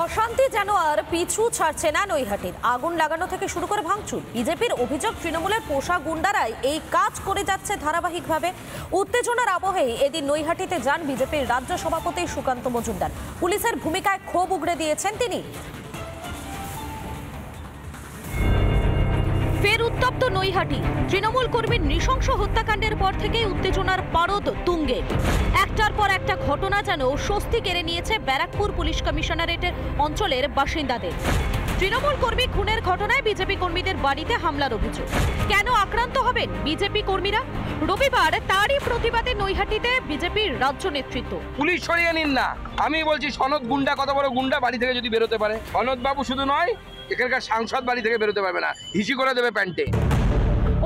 অশান্তি যেন আর পিছু ছাড়ছে না নৈহাটির। আগুন লাগানো থেকে শুরু করে ভাঙচুর। বিজেপির অভিযোগ, তৃণমূলের পোষা গুন্ডারাই এই কাজ করে যাচ্ছে ধারাবাহিকভাবে। উত্তেজনার আবহে এদিন নৈহাটিতে যান বিজেপির রাজ্য সভাপতি সুকান্ত মজুমদার। পুলিশের ভূমিকায় ক্ষোভ উগড়ে দিয়েছেন তিনি। ফের উত্তপ্ত নৈহাটি। তৃণমূল কর্মীর নৃশংস হত্যাকাণ্ডের পর থেকেই উত্তেজনার পারদ তুঙ্গে। একটার পর একটা ঘটনা যেন স্বস্তি কেড়ে নিয়েছে ব্যারাকপুর পুলিশ কমিশনারেটের অঞ্চলের বাসিন্দাদের। তৃণমূল কর্মী খুনের ঘটনায় বিজেপি কর্মীদের বাড়িতে হামলার অভিযোগ। কেন আক্রান্ত হবেন বিজেপি কর্মীরা? রবিবার তারই প্রতিবাদে নৈহাটিতে বিজেপির রাজ্য নেতৃত্ব। পুলিশ সরিয়ে নিন না, আমি বলছি সনদ গুন্ডা, কত বড় গুন্ডা বাড়ি থেকে যদি বেরোতে পারে। সনদ বাবু শুধু নয়, এখানকার সাংসদ বাড়ি থেকে বেরোতে পারবে না, হিসি করে দেবে প্যান্টে।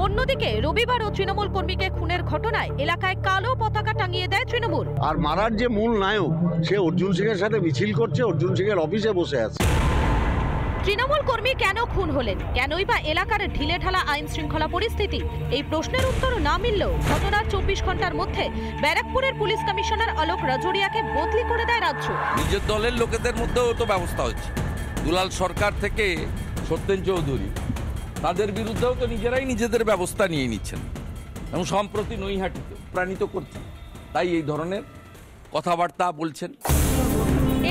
অন্যদিকে রবিবারও তৃণমূল কর্মীকে খুনের ঘটনায় এলাকায় কালো পতাকা টাঙিয়ে দেয় তৃণমূল। আর মারার যে মূল নায়ক, সে অর্জুন সিং এর সাথে মিছিল করছে, অর্জুন সিং এর অফিসে বসে আছে। তৃণমূল কর্মী কেন খুন হলেন? কেনই বা এলাকার ঢিলে ঢালা আইন শৃঙ্খলা পরিস্থিতি? এই প্রশ্নের উত্তর না মিললেও ঘটনার 24 ঘন্টার মধ্যে ব্যারাকপুরের পুলিশ কমিশনার অলোক রাজোরিয়াকে বদলি করে দেয় রাজ্য। নিজের দলের লোকেদের মধ্যেও তো ব্যবস্থা হচ্ছে। দুলাল সরকার থেকে সত্যেন চৌধুরী, তাদের বিরুদ্ধেও তো নিজেরাই নিজেদের ব্যবস্থা নিয়ে নিচ্ছেন এবং সম্প্রতি নৈহাটিতে প্রাণিত করছেন, তাই এই ধরনের কথাবার্তা বলছেন।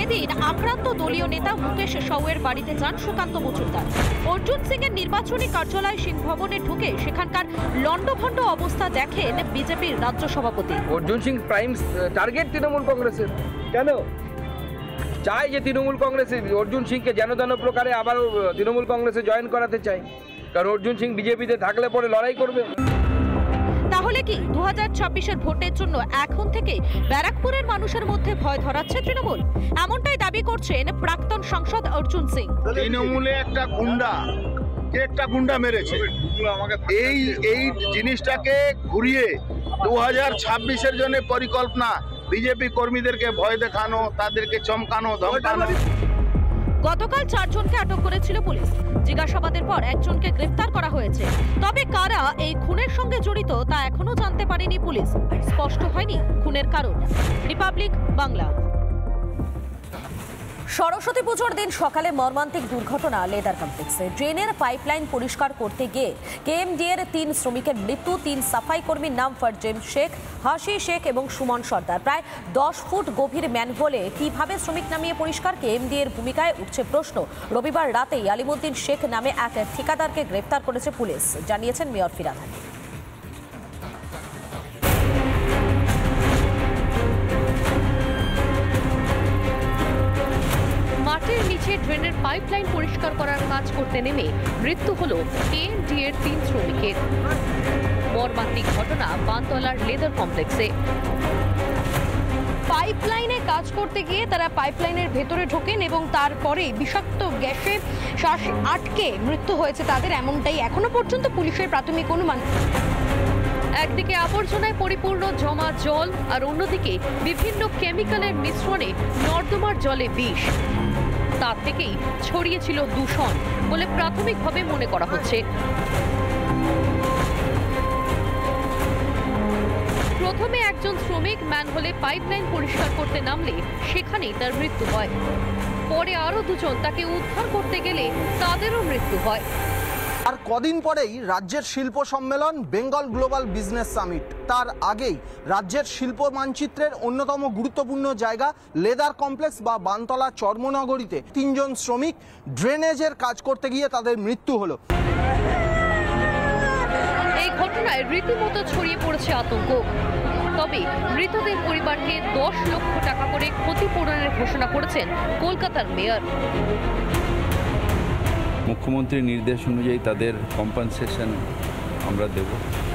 এদিন আক্রান্ত দলীয় নেতা মুকেশ সাউয়ের বাড়িতে যান সুকান্ত মজুমদার। অর্জুন সিং এর নির্বাচনী কার্যালয় সিং ভবনে ঢুকে সেখানকার লন্ডভন্ড অবস্থা দেখেন বিজেপির রাজ্য সভাপতি। অর্জুন সিং প্রাইম টার্গেট তৃণমূল কংগ্রেসের। কেন চাই যে তৃণমূল কংগ্রেসে অর্জুন সিংকে যেন তেন প্রকারে আবারও তৃণমূল কংগ্রেসে জয়েন করাতে চাই, কারণ অর্জুন সিং বিজেপিতে থাকলে পরে লড়াই করবে। তাহলে কি 2026-এর ভোটের জন্য এখন থেকে ব্যারাকপুরের মানুষের মধ্যে ভয় ধরাচ্ছে তৃণমূল? এমনটাই দাবি করছেন প্রাক্তন সাংসদ অর্জুন সিং। তৃণমূলে একটা গুন্ডা মেরেছে, এই জিনিসটাকে ঘুরিয়ে 2026-এর জন্য পরিকল্পনা, বিজেপি কর্মীদেরকে ভয় দেখানো, তাদেরকে চমকানো, ধমকানো। গতকাল 4 জনকে আটক করেছিল পুলিশ। জিজ্ঞাসাবাদের পর একজনকে গ্রেফতার করা হয়েছে। তবে কারা এই খুনের সঙ্গে জড়িত তা এখনো জানতে পারেনি পুলিশ। স্পষ্ট হয়নি খুনের কারণ। রিপাবলিক বাংলা। সরস্বতী পুজোর দিন সকালে মর্মান্তিক দুর্ঘটনা লেদার কমপ্লেক্সে। ড্রেনের পাইপলাইন পরিষ্কার করতে গিয়ে কেএমডিএর 3 শ্রমিকের মৃত্যু। 3 সাফাই কর্মীর নাম ফারজেম শেখ, হাসি শেখ এবং সুমন সর্দার। প্রায় 10 ফুট গভীর ম্যানহোলে কিভাবে শ্রমিক নামিয়ে পরিষ্কার? কেএমডিএর ভূমিকায় উঠছে প্রশ্ন। রবিবার রাতেই আলিমুদ্দিন শেখ নামে এক ঠিকাদারকে গ্রেফতার করেছে পুলিশ, জানিয়েছেন মেয়র ফিরহাদ হাকিম। মাটির নিচে ড্রেনের পাইপলাইন পরিষ্কার করার কাজ করতে নেমে মৃত্যু হলো কেএমডিএর 3 শ্রমিকের। মর্মান্তিক ঘটনা বানতলার লেদার কমপ্লেক্সে। পাইপলাইনে কাজ করতে গিয়ে তারা পাইপলাইনের ভেতরে ঢোকেন এবং তারপরে বিষাক্ত গ্যাসে শ্বাস আটকে মৃত্যু হয়েছে তাদের, এমনটাই এখনো পর্যন্ত পুলিশের প্রাথমিক অনুমান। একদিকে আবর্জনায় পরিপূর্ণ জমা জল, আর অন্যদিকে বিভিন্ন কেমিক্যালের মিশ্রণে নর্দমার জলে বিষ। তার থেকেই ছড়িয়েছিল দূষণ বলে প্রাথমিকভাবে মনে করা হচ্ছে। প্রথমে একজন শ্রমিক ম্যানহোলে পাইপলাইন পরিষ্কার করতে নামলে সেখানেই তার মৃত্যু হয়। পরে আরো 2 জন তাকে উদ্ধার করতে গেলে তাদেরও মৃত্যু হয়। আর কদিন পরেই রাজ্যের শিল্প সম্মেলন বেঙ্গল গ্লোবাল বিজনেস সামিট। তার আগেই রাজ্যের শিল্প মানচিত্রের অন্যতম গুরুত্বপূর্ণ জায়গা লেদার কমপ্লেক্স বা বানতলা চর্মনগরীতে 3 জন শ্রমিক ড্রেনেজের কাজ করতে গিয়ে তাদের মৃত্যু হলো। এই ঘটনায় রীতিমতো ছড়িয়ে পড়েছে আতঙ্ক। তবে মৃতদের পরিবারকে 10 লক্ষ টাকা করে ক্ষতিপূরণের ঘোষণা করেছেন কলকাতার মেয়র। মুখ্যমন্ত্রীর নির্দেশ অনুযায়ী তাদের কম্পেনসেশন আমরা দেব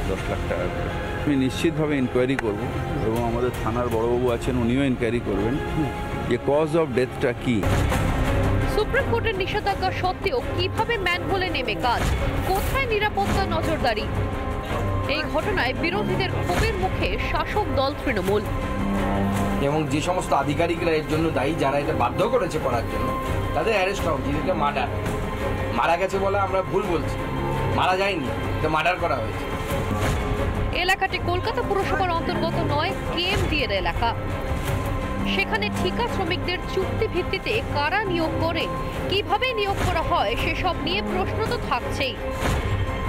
10 লাখ টাকা করে। আমি নিশ্চিতভাবে ইনকোয়ারি করব এবং আমাদের থানার বড়বাবু আছেন, উনিও ইনকোয়ারি করবেন যে কজ অফ ডেথটা কি। সুপ্রিম কোর্টের নিষেধাজ্ঞা সত্ত্বেও কিভাবে ম্যানহোলে নেমে কাজ? কোথায় নিরাপত্তা নজরদারি? এই ঘটনায় বিরোধীদের ক্ষোভের মুখে শাসক দল তৃণমূল। এবং যে সমস্ত আধিকারিকরা এর জন্য দায়ী, যারা এটা বাধ্য করেছে করার জন্য, তাদের অ্যারেস্ট হওয়া উচিত। এটা মারা গেছে বলে আমরা ভুল বলছি, মারা যায়নি, এটা মার্ডার করা হয়েছে। এলাকাটি কলকাতা পুরসভার অন্তর্গত নয়, কেএমডিএর এলাকা। সেখানে ঠিকা শ্রমিকদের চুক্তি ভিত্তিতে কারা নিয়োগ করে, কিভাবে নিয়োগ করা হয় সেসব নিয়ে প্রশ্ন তো থাকছেই।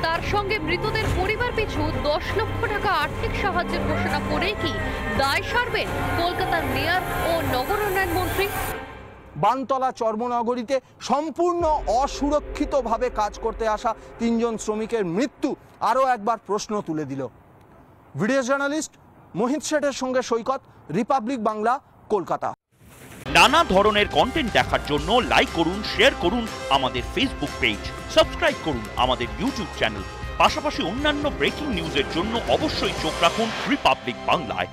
তার সঙ্গে মৃতদের পরিবার পিছু 10 লক্ষ টাকা আর্থিক সাহায্যের ঘোষণা করে কি দায় সারবেন কলকাতার মেয়র ও নগর উন্নয়ন মন্ত্রী? বানতলা চর্মনগরীতে সম্পূর্ণ অসুরক্ষিতভাবে কাজ করতে আসা 3 জন শ্রমিকের মৃত্যু আরও একবার প্রশ্ন তুলে দিল। ভিডিও জার্নালিস্ট মোহিত শেঠের সঙ্গে সৈকত, রিপাবলিক বাংলা, কলকাতা। নানা ধরনের কন্টেন্ট দেখার জন্য লাইক করুন, শেয়ার করুন আমাদের ফেসবুক পেজ, সাবস্ক্রাইব করুন আমাদের ইউটিউব চ্যানেল। পাশাপাশি অন্যান্য ব্রেকিং নিউজের জন্য অবশ্যই চোখ রাখুন রিপাবলিক বাংলায়।